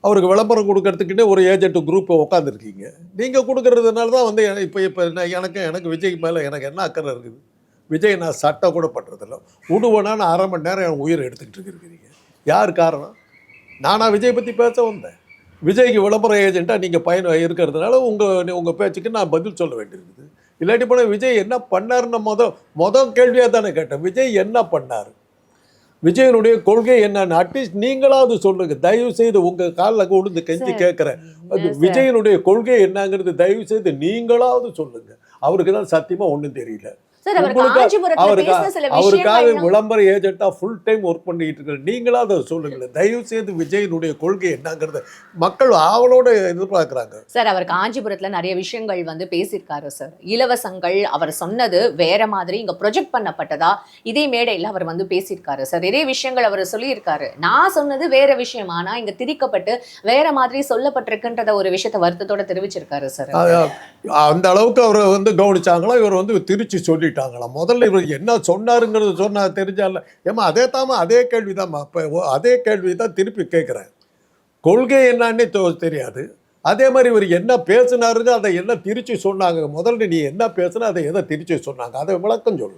அவருக்கு விளம்பரம் கொடுக்கறதுக்குன்னே ஒரு ஏஜென்ட் குரூப்பை உட்காந்துருக்கீங்க. நீங்கள் கொடுக்கறதுனால தான் வந்து இப்போ எனக்கு விஜய் மேலே எனக்கு என்ன அக்கறை இருக்குது? விஜய் நான் சட்டை கூட பண்ணுறதில்ல. விடுவேனா நான் 1/2 மணி நேரம் என் உயிரை எடுத்துக்கிட்டு இருக்கிறீங்க. யார் காரணம்? நானா விஜய் பற்றி பேச வந்தேன்? விஜய்க்கு விளம்பர ஏஜென்ட்டாக நீங்கள் இருக்கிறதுனால உங்கள் பேச்சுக்கு நான் பதில் சொல்ல வேண்டியிருக்குது. இல்லாட்டி போனால் விஜய் என்ன பண்ணாருன்னு மொதல் கேள்வியாக தானே கேட்டேன். விஜய் என்ன பண்ணார்? விஜயனுடைய கொள்கை என்னன்னு அட்லீஸ்ட் நீங்களாவது சொல்லுங்க. தயவு செய்து உங்கள் காலில் விழுந்து கெஞ்சி கேட்குறேன். விஜயனுடைய கொள்கை என்னங்கிறது தயவு செய்து நீங்களாவது சொல்லுங்க. அவருக்கு தான் சத்தியமாக ஒன்றும் தெரியல. அவருக்காக விளம்பர ஏஜென்ட்டா ஃபுல் டைம் ஒர்க் பண்ணிட்டு இருக்க நீங்களா அதை சொல்லுங்களேன். தயவு செய்து விஜயனுடைய கொள்கை என்னங்கிறத மக்கள் ஆவலோட எதிர்பார்க்கிறாங்க. சார் அவர் காஞ்சிபுரத்துல நிறைய விஷயங்கள் வந்து பேசியிருக்காரு சார். இலவசங்கள் அவர் சொன்னது வேற மாதிரி இங்க ப்ரொஜெக்ட் பண்ணப்பட்டதா இதே மேடையில் அவர் வந்து பேசியிருக்காரு சார். நிறைய விஷயங்கள் அவர் சொல்லியிருக்காரு. நான் சொன்னது வேற விஷயம், ஆனா இங்க திரிக்கப்பட்டு வேற மாதிரி சொல்லப்பட்டிருக்குன்றத ஒரு விஷயத்தை வருத்தத்தோட தெரிவிச்சிருக்காரு சார். அந்த அளவுக்கு அவர் வந்து கவனிச்சாங்களா? இவர் வந்து திருச்சி சொல்லிட்டாங்களா? முதல்ல இவர் என்ன சொன்னாருங்கிறது தெரிஞ்சால ஏமா அதே கேள்விதாம்மா. இப்போ அதே கேள்வி தான் திருப்பி கேட்குறேன். கொள்கை என்னன்னே தெரியாது. அதே மாதிரி இவர் என்ன பேசினாருன்னு அதை என்ன திருச்சி சொன்னாங்க? முதல்ல நீ என்ன பேசுனா அதை எதை திருச்சி சொன்னாங்க? அதை விளக்கம் சொல்ல.